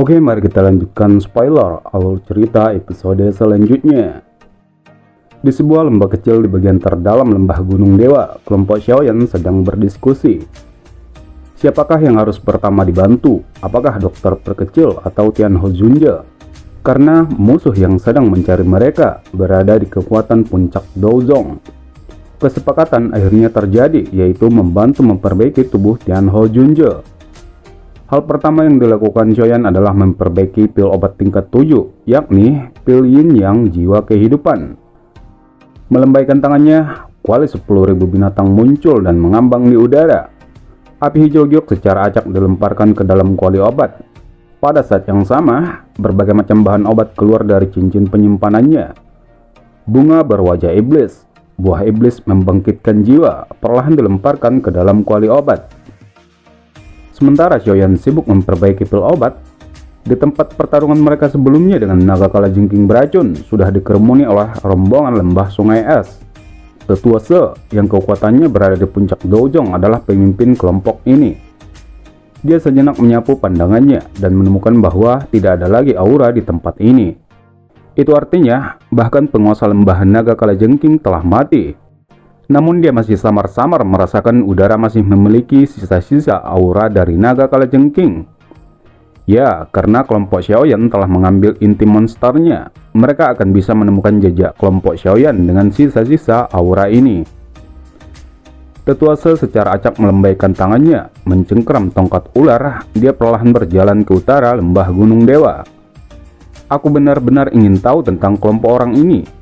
Oke, mari kita lanjutkan spoiler alur cerita episode selanjutnya. Di sebuah lembah kecil di bagian terdalam lembah Gunung Dewa, kelompok Xiaoyan sedang berdiskusi. Siapakah yang harus pertama dibantu? Apakah dokter terkecil atau Tian Ho Junja? Karena musuh yang sedang mencari mereka berada di kekuatan puncak Douzong. Kesepakatan akhirnya terjadi, yaitu membantu memperbaiki tubuh Tian Ho Junja. Hal pertama yang dilakukan Xiaoyan adalah memperbaiki pil obat tingkat 7, yakni pil Yin Yang Jiwa Kehidupan. Melambaikan tangannya, kuali 10.000 binatang muncul dan mengambang di udara. Api hijau giok secara acak dilemparkan ke dalam kuali obat. Pada saat yang sama, berbagai macam bahan obat keluar dari cincin penyimpanannya. Bunga berwajah iblis, buah iblis membangkitkan jiwa, perlahan dilemparkan ke dalam kuali obat. Sementara Xiaoyan sibuk memperbaiki pil obat, di tempat pertarungan mereka sebelumnya dengan naga kalajengking beracun sudah dikerumuni oleh rombongan lembah sungai es. Tetua Se yang kekuatannya berada di puncak Douzong adalah pemimpin kelompok ini. Dia sejenak menyapu pandangannya dan menemukan bahwa tidak ada lagi aura di tempat ini. Itu artinya bahkan penguasa lembah naga kalajengking telah mati. Namun dia masih samar-samar merasakan udara masih memiliki sisa-sisa aura dari naga kalajengking. Ya, karena kelompok Xiaoyan telah mengambil inti monsternya, mereka akan bisa menemukan jejak kelompok Xiaoyan dengan sisa-sisa aura ini. Tetua Se secara acak melambaikan tangannya, mencengkram tongkat ular, dia perlahan berjalan ke utara lembah Gunung Dewa. Aku benar-benar ingin tahu tentang kelompok orang ini.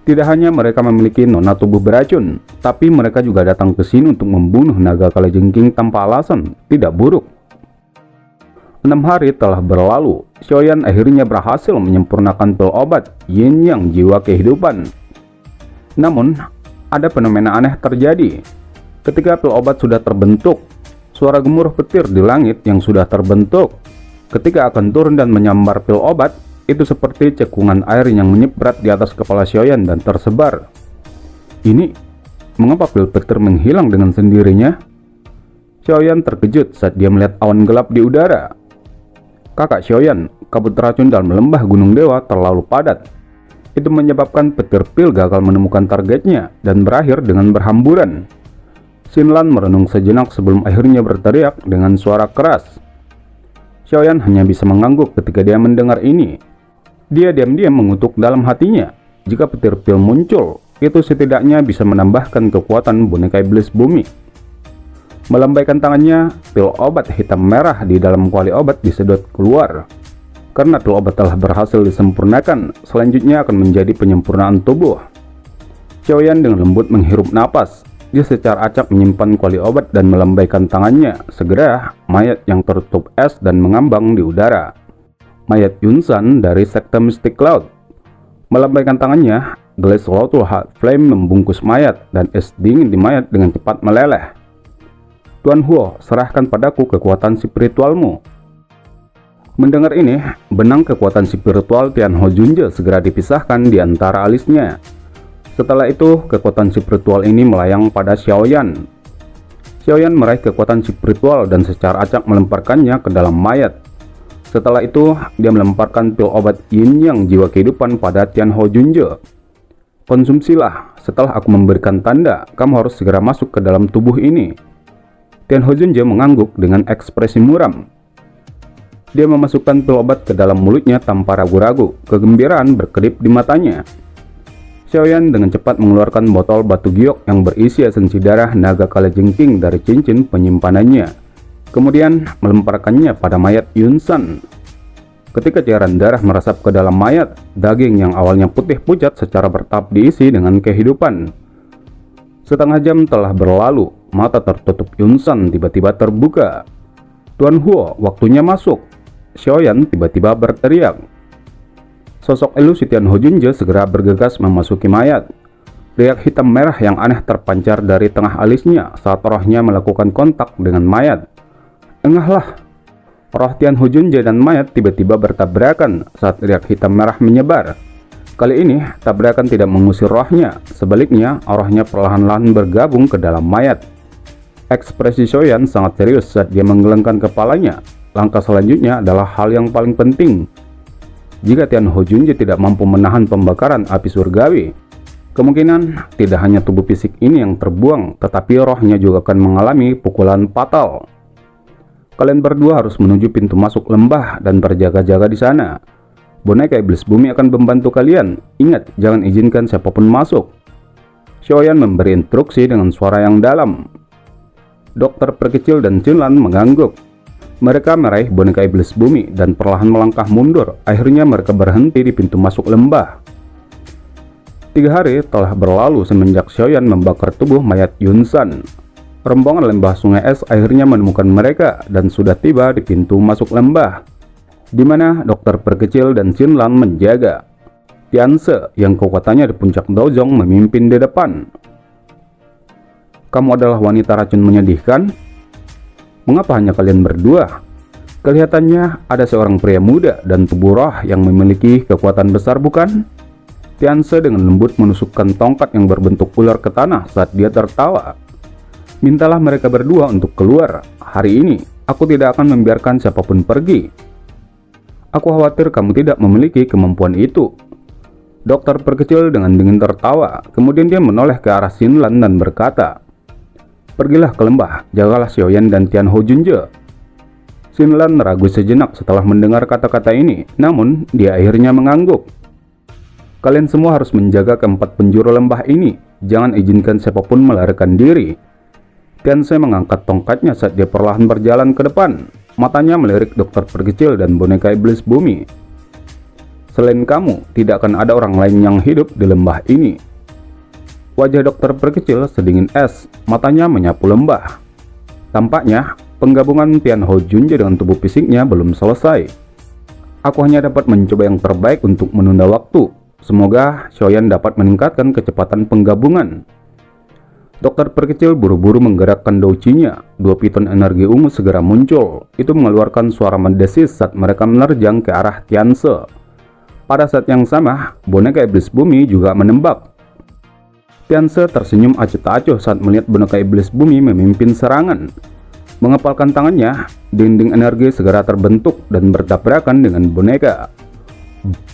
Tidak hanya mereka memiliki nona tubuh beracun, tapi mereka juga datang ke sini untuk membunuh naga kalajengking tanpa alasan. Tidak buruk. 6 hari telah berlalu, Xiaoyan akhirnya berhasil menyempurnakan pil obat Yin Yang Jiwa Kehidupan. Namun, ada fenomena aneh terjadi. Ketika pil obat sudah terbentuk, suara gemuruh petir di langit yang sudah terbentuk. Ketika akan turun dan menyambar pil obat, itu seperti cekungan air yang menyiprat di atas kepala Xiaoyan dan tersebar. Ini, mengapa pil petir menghilang dengan sendirinya? Xiaoyan terkejut saat dia melihat awan gelap di udara. Kakak Xiaoyan, kabut racun dalam lembah Gunung Dewa terlalu padat. Itu menyebabkan petir pil gagal menemukan targetnya dan berakhir dengan berhamburan. Xinlan merenung sejenak sebelum akhirnya berteriak dengan suara keras. Xiaoyan hanya bisa mengangguk ketika dia mendengar ini. Dia diam-diam mengutuk dalam hatinya. Jika petir pil muncul, itu setidaknya bisa menambahkan kekuatan boneka iblis bumi. Melambaikan tangannya, pil obat hitam merah di dalam kuali obat disedot keluar. Karena pil obat telah berhasil disempurnakan, selanjutnya akan menjadi penyempurnaan tubuh. Xiaoyan dengan lembut menghirup napas. Dia secara acak menyimpan kuali obat dan melambaikan tangannya. Segera, mayat yang tertutup es dan mengambang di udara. Mayat Yunsan dari sekte Mystic Cloud. Melambaikan tangannya, gelas Lotus Heart Flame membungkus mayat dan es dingin di mayat dengan cepat meleleh. Tuan Huo, serahkan padaku kekuatan spiritualmu. Mendengar ini, benang kekuatan spiritual Tian Ho Junja segera dipisahkan di antara alisnya. Setelah itu, kekuatan spiritual ini melayang pada Xiaoyan. Xiaoyan meraih kekuatan spiritual dan secara acak melemparkannya ke dalam mayat. Setelah itu, dia melemparkan pil obat Yin Yang Jiwa Kehidupan pada Tian Ho Junja. Konsumsilah, setelah aku memberikan tanda, kamu harus segera masuk ke dalam tubuh ini. Tian Ho Junja mengangguk dengan ekspresi muram. Dia memasukkan pil obat ke dalam mulutnya tanpa ragu-ragu, kegembiraan berkedip di matanya. Xiaoyan dengan cepat mengeluarkan botol batu giok yang berisi esensi darah naga kalajengking dari cincin penyimpanannya. Kemudian melemparkannya pada mayat Yunsan. Ketika cairan darah meresap ke dalam mayat, daging yang awalnya putih pucat secara bertahap diisi dengan kehidupan. Setengah jam telah berlalu, mata tertutup Yunsan tiba-tiba terbuka. Tuan Huo, waktunya masuk. Xiaoyan tiba-tiba berteriak. Sosok ilusi Tian Ho Junja segera bergegas memasuki mayat. Riak hitam merah yang aneh terpancar dari tengah alisnya saat rohnya melakukan kontak dengan mayat. Engahlah. Roh Tian Ho Junja dan mayat tiba-tiba bertabrakan saat riak hitam merah menyebar. Kali ini, tabrakan tidak mengusir rohnya, sebaliknya rohnya perlahan-lahan bergabung ke dalam mayat. Ekspresi Xiaoyan sangat serius saat dia menggelengkan kepalanya. langkah selanjutnya adalah hal yang paling penting. Jika Tian Ho Junje tidak mampu menahan pembakaran api surgawi, kemungkinan tidak hanya tubuh fisik ini yang terbuang, tetapi rohnya juga akan mengalami pukulan fatal. Kalian berdua harus menuju pintu masuk lembah dan berjaga-jaga di sana. Boneka iblis bumi akan membantu kalian. Ingat, jangan izinkan siapapun masuk. Xiaoyan memberi instruksi dengan suara yang dalam. Dokter perkecil dan Qinlan mengangguk. Mereka meraih boneka iblis bumi dan perlahan melangkah mundur. Akhirnya mereka berhenti di pintu masuk lembah. 3 hari telah berlalu semenjak Xiaoyan membakar tubuh mayat Yunsan. Rombongan lembah sungai es akhirnya menemukan mereka dan sudah tiba di pintu masuk lembah, di mana dokter perkecil dan Qinlan menjaga. Tianse yang kekuatannya di puncak Dozong memimpin di depan. Kamu adalah wanita racun menyedihkan? Mengapa hanya kalian berdua? Kelihatannya ada seorang pria muda dan tubuh roh yang memiliki kekuatan besar, bukan? Tianse dengan lembut menusukkan tongkat yang berbentuk ular ke tanah saat dia tertawa. Mintalah mereka berdua untuk keluar. Hari ini, aku tidak akan membiarkan siapapun pergi. Aku khawatir kamu tidak memiliki kemampuan itu. Dokter perkecil dengan dingin tertawa. Kemudian dia menoleh ke arah Qinlan dan berkata, pergilah ke lembah, jagalah Xiaoyan dan Tian Ho Junje. Qinlan ragu sejenak setelah mendengar kata-kata ini, namun dia akhirnya mengangguk. Kalian semua harus menjaga keempat penjuru lembah ini. Jangan izinkan siapapun melarikan diri. Tianse mengangkat tongkatnya saat dia perlahan berjalan ke depan. Matanya melirik dokter perkecil dan boneka iblis bumi. Selain kamu, tidak akan ada orang lain yang hidup di lembah ini. Wajah dokter perkecil sedingin es, matanya menyapu lembah. Tampaknya, penggabungan Tian Ho Junje dengan tubuh fisiknya belum selesai. Aku hanya dapat mencoba yang terbaik untuk menunda waktu. Semoga Xiaoyan dapat meningkatkan kecepatan penggabungan. Dokter perkecil buru-buru menggerakkan doucinya. 2 piton energi ungu segera muncul. Itu mengeluarkan suara mendesis saat mereka menerjang ke arah Tianse. Pada saat yang sama, boneka iblis bumi juga menembak. Tianse tersenyum acuh tak acuh saat melihat boneka iblis bumi memimpin serangan. Mengepalkan tangannya, dinding energi segera terbentuk dan bertabrakan dengan boneka.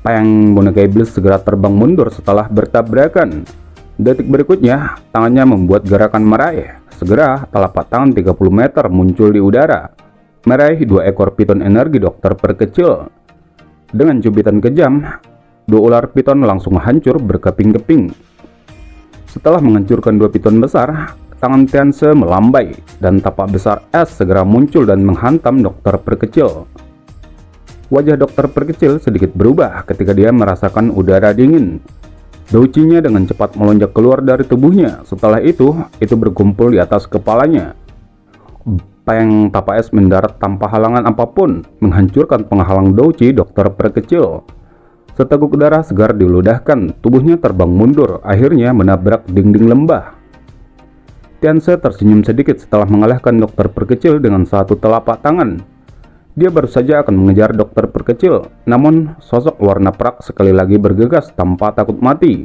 Peng, boneka iblis segera terbang mundur setelah bertabrakan. Detik berikutnya, tangannya membuat gerakan meraih. Segera, telapak tangan 30 meter muncul di udara, meraih 2 ekor piton energi dokter perkecil. Dengan cubitan kejam, 2 ular piton langsung hancur berkeping-keping. Setelah menghancurkan 2 piton besar, tangan Tianse melambai, dan tapak besar es segera muncul dan menghantam dokter perkecil. Wajah dokter perkecil sedikit berubah ketika dia merasakan udara dingin. Doucinya dengan cepat melonjak keluar dari tubuhnya. Setelah itu berkumpul di atas kepalanya. Peng, tapak es mendarat tanpa halangan apapun, menghancurkan penghalang douci dokter perkecil. Seteguk darah segar diludahkan, tubuhnya terbang mundur, akhirnya menabrak dinding lembah. Tianse tersenyum sedikit setelah mengalahkan dokter perkecil dengan satu telapak tangan. Dia baru saja akan mengejar dokter perkecil, namun sosok warna perak sekali lagi bergegas tanpa takut mati.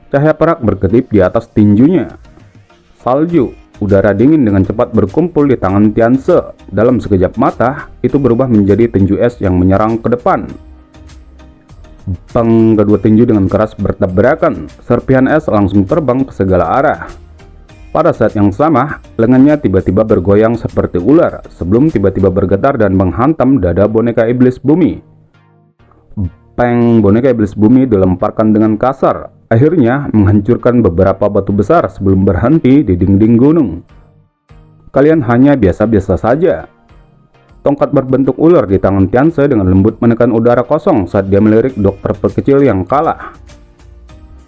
Cahaya perak berkedip di atas tinjunya. Salju, udara dingin dengan cepat berkumpul di tangan Tianse. Dalam sekejap mata, itu berubah menjadi tinju es yang menyerang ke depan. Bang, kedua tinju dengan keras bertabrakan. Serpihan es langsung terbang ke segala arah. Pada saat yang sama, lengannya tiba-tiba bergoyang seperti ular sebelum tiba-tiba bergetar dan menghantam dada boneka iblis bumi. Peng, boneka iblis bumi dilemparkan dengan kasar, akhirnya menghancurkan beberapa batu besar sebelum berhenti di dinding gunung. Kalian hanya biasa-biasa saja. Tongkat berbentuk ular di tangan Tianse dengan lembut menekan udara kosong saat dia melirik dokter perkecil yang kalah.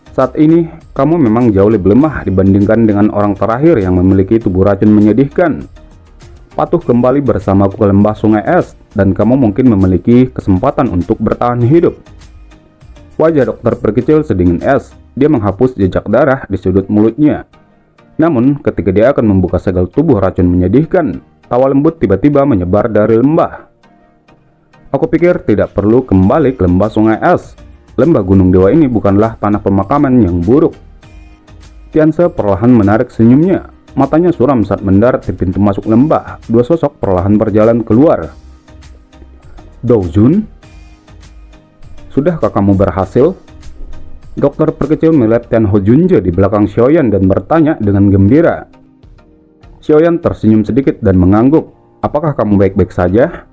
Saat ini, kamu memang jauh lebih lemah dibandingkan dengan orang terakhir yang memiliki tubuh racun menyedihkan. Patuh kembali bersamaku ke lembah sungai es, dan kamu mungkin memiliki kesempatan untuk bertahan hidup. Wajah dokter perkecil sedingin es, dia menghapus jejak darah di sudut mulutnya. Namun, ketika dia akan membuka segel tubuh racun menyedihkan, tawa lembut tiba-tiba menyebar dari lembah. Aku pikir tidak perlu kembali ke lembah sungai es. Lembah Gunung Dewa ini bukanlah tanah pemakaman yang buruk. Tianse perlahan menarik senyumnya. Matanya suram saat mendarat di pintu masuk lembah. Dua sosok perlahan berjalan keluar. Doujun, sudahkah kamu berhasil? Dokter perkecil melihat Tian Ho Junje di belakang Xiaoyan dan bertanya dengan gembira. Xiaoyan tersenyum sedikit dan mengangguk. Apakah kamu baik-baik saja?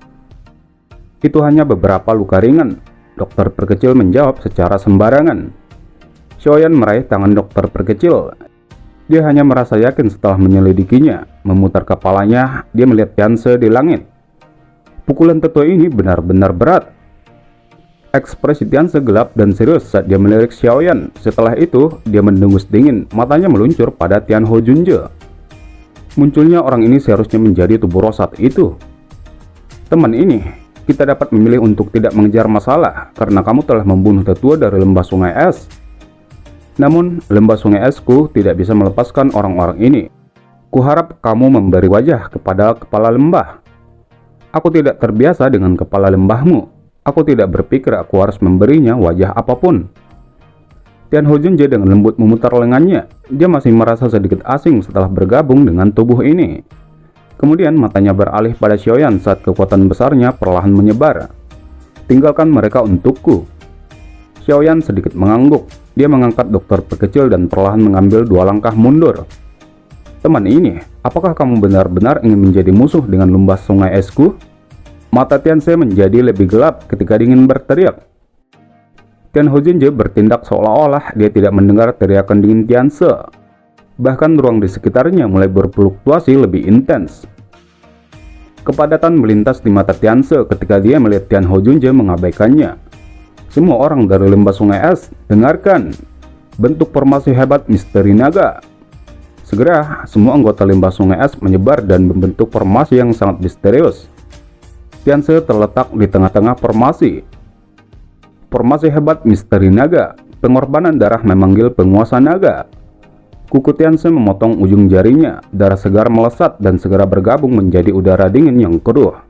Itu hanya beberapa luka ringan, dokter perkecil menjawab secara sembarangan. Xiaoyan meraih tangan dokter perkecil. Dia hanya merasa yakin setelah menyelidikinya. Memutar kepalanya, dia melihat Tianse di langit. Pukulan tetua ini benar-benar berat. Ekspresi Tianse gelap dan serius saat dia melirik Xiaoyan. Setelah itu, dia mendengus dingin, matanya meluncur pada Tian Ho Junje. Munculnya orang ini seharusnya menjadi tubuh roh saat itu. Teman ini, kita dapat memilih untuk tidak mengejar masalah karena kamu telah membunuh tetua dari lembah sungai es. Namun, lembah sungai esku tidak bisa melepaskan orang-orang ini. Kuharap kamu memberi wajah kepada kepala lembah. Aku tidak terbiasa dengan kepala lembahmu. Aku tidak berpikir aku harus memberinya wajah apapun. Tian Ho Junje dengan lembut memutar lengannya. Dia masih merasa sedikit asing setelah bergabung dengan tubuh ini. Kemudian matanya beralih pada Xiaoyan saat kekuatan besarnya perlahan menyebar. Tinggalkan mereka untukku. Xiaoyan sedikit mengangguk. Dia mengangkat dokter perkecil dan perlahan mengambil 2 langkah mundur. Teman ini, apakah kamu benar-benar ingin menjadi musuh dengan lembah sungai esku? Mata Tianse menjadi lebih gelap ketika dingin berteriak. Tian Ho Junje bertindak seolah-olah dia tidak mendengar teriakan dingin Tianse. Bahkan ruang di sekitarnya mulai berfluktuasi lebih intens. Kepadatan melintas di mata Tianse ketika dia melihat Tian Ho Junje mengabaikannya. Semua orang dari lembah sungai es, dengarkan. Bentuk formasi hebat misteri naga. Segera, semua anggota lembah sungai es menyebar dan membentuk formasi yang sangat misterius. Tianse terletak di tengah-tengah formasi. Formasi hebat misteri naga. Pengorbanan darah memanggil penguasa naga. Kuku Tianse memotong ujung jarinya. Darah segar melesat dan segera bergabung menjadi udara dingin yang keruh.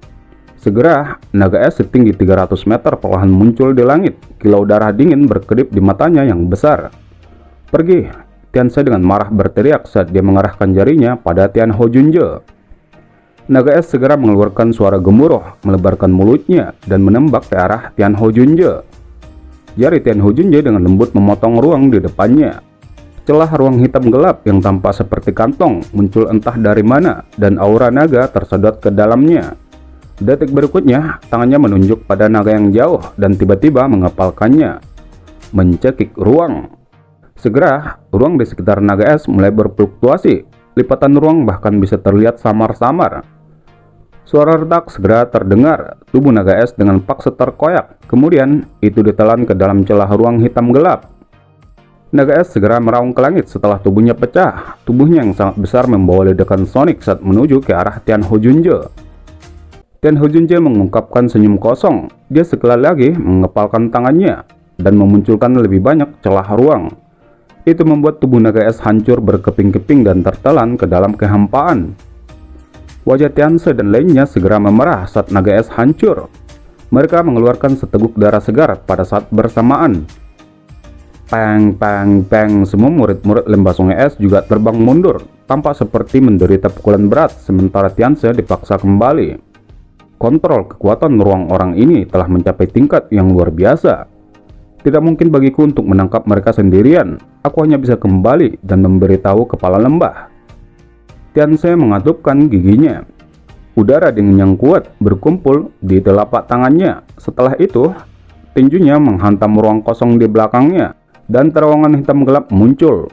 Segera, naga es setinggi 300 meter perlahan muncul di langit. Kilau darah dingin berkedip di matanya yang besar. Pergi, Tianse dengan marah berteriak saat dia mengarahkan jarinya pada Tian Ho Junje. Naga es segera mengeluarkan suara gemuruh, melebarkan mulutnya, dan menembak ke arah Tian Ho Junje. Jari Tian Ho Junje dengan lembut memotong ruang di depannya. Celah ruang hitam gelap yang tampak seperti kantong muncul entah dari mana, dan aura naga tersedot ke dalamnya. Detik berikutnya, tangannya menunjuk pada naga yang jauh dan tiba-tiba mengepalkannya. Mencekik ruang. Segera, ruang di sekitar naga es mulai berfluktuasi. Lipatan ruang bahkan bisa terlihat samar-samar. Suara retak segera terdengar. Tubuh naga es dengan paksa terkoyak. Kemudian, itu ditelan ke dalam celah ruang hitam gelap. Naga es segera meraung ke langit setelah tubuhnya pecah. Tubuhnya yang sangat besar membawa ledakan sonik saat menuju ke arah Tian Ho Junje. Tian Ho Junje mengungkapkan senyum kosong. Dia sekali lagi mengepalkan tangannya dan memunculkan lebih banyak celah ruang. Itu membuat tubuh naga es hancur berkeping-keping dan tertelan ke dalam kehampaan. Wajah Tianse dan lainnya segera memerah saat naga es hancur. Mereka mengeluarkan seteguk darah segar pada saat bersamaan. Peng, peng, peng, semua murid-murid lembah sungai es juga terbang mundur, tampak seperti menderita pukulan berat, sementara Tianse dipaksa kembali. Kontrol kekuatan ruang orang ini telah mencapai tingkat yang luar biasa. Tidak mungkin bagiku untuk menangkap mereka sendirian. Aku hanya bisa kembali dan memberitahu kepala lembah. Tianse mengatupkan giginya. Udara dingin yang kuat berkumpul di telapak tangannya. Setelah itu, tinjunya menghantam ruang kosong di belakangnya dan terowongan hitam gelap muncul.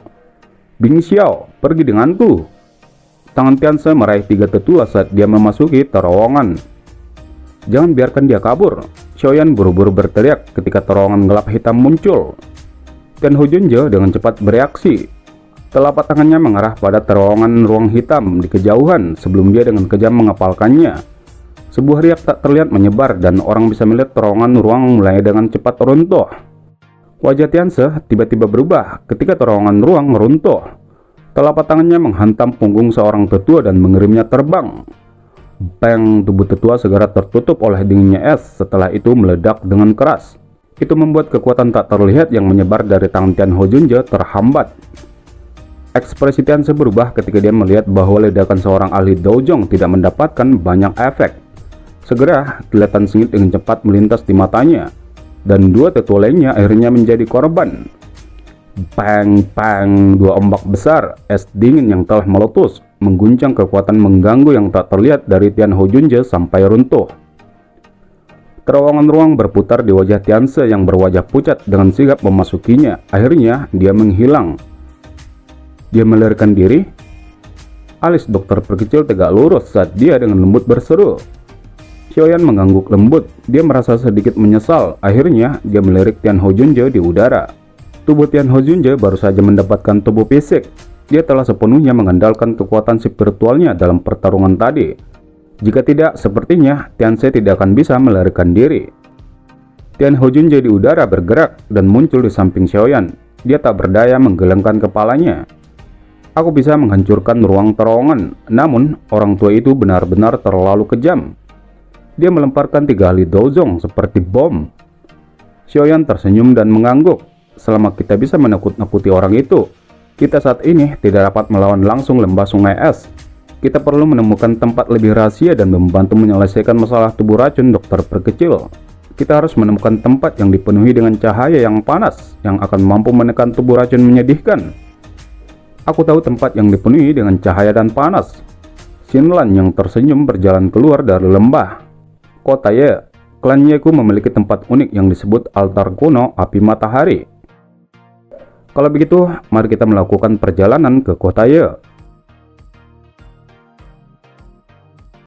Bing Xiao, pergi denganku. Tangan Tianse meraih 3 tetua saat dia memasuki terowongan. Jangan biarkan dia kabur. Xiaoyan buru-buru berteriak ketika terowongan gelap hitam muncul. Tian Ho Junje dengan cepat bereaksi. Telapak tangannya mengarah pada terowongan ruang hitam di kejauhan sebelum dia dengan kejam mengepalkannya. Sebuah riak tak terlihat menyebar dan orang bisa melihat terowongan ruang mulai dengan cepat runtuh. Wajah Tianse tiba-tiba berubah ketika terowongan ruang runtuh. Telapak tangannya menghantam punggung seorang tetua dan mengirimnya terbang. Bang, tubuh tetua segera tertutup oleh dinginnya es, setelah itu meledak dengan keras. Itu membuat kekuatan tak terlihat yang menyebar dari tangan Tian Ho Junje terhambat. Ekspresi Tianse berubah ketika dia melihat bahwa ledakan seorang ahli Doujong tidak mendapatkan banyak efek. Segera, kilatan sengit dengan cepat melintas di matanya, dan dua tetua lainnya akhirnya menjadi korban. Pang, pang, dua ombak besar, es dingin yang telah meletus, mengguncang kekuatan mengganggu yang tak terlihat dari Tian Ho Junje sampai runtuh. Terowongan ruang berputar di wajah Tianse yang berwajah pucat dengan sigap memasukinya. Akhirnya, dia menghilang. Dia melarikan diri. Alis dokter perkecil tegak lurus saat dia dengan lembut berseru. Xiaoyan mengangguk lembut. Dia merasa sedikit menyesal. Akhirnya, dia melirik Tian Ho Junje di udara. Tubuh Tian Ho Junje baru saja mendapatkan tubuh fisik. Dia telah sepenuhnya mengandalkan kekuatan spiritualnya dalam pertarungan tadi. Jika tidak, sepertinya Tianse tidak akan bisa melarikan diri. Tian Ho Junje di udara bergerak dan muncul di samping Xiaoyan. Dia tak berdaya menggelengkan kepalanya. Aku bisa menghancurkan ruang terowongan, namun orang tua itu benar-benar terlalu kejam. Dia melemparkan 3 ahli Doujong seperti bom. Xiaoyan tersenyum dan mengangguk. Selama kita bisa menakut-nakuti orang itu, kita saat ini tidak dapat melawan langsung lembah sungai es. Kita perlu menemukan tempat lebih rahasia dan membantu menyelesaikan masalah tubuh racun dokter perkecil. Kita harus menemukan tempat yang dipenuhi dengan cahaya yang panas, yang akan mampu menekan tubuh racun menyedihkan. Aku tahu tempat yang dipenuhi dengan cahaya dan panas. Xinlan yang tersenyum berjalan keluar dari lembah. Kota Ye, klan Yeku memiliki tempat unik yang disebut altar kuno api matahari. Kalau begitu, mari kita melakukan perjalanan ke kota Ye.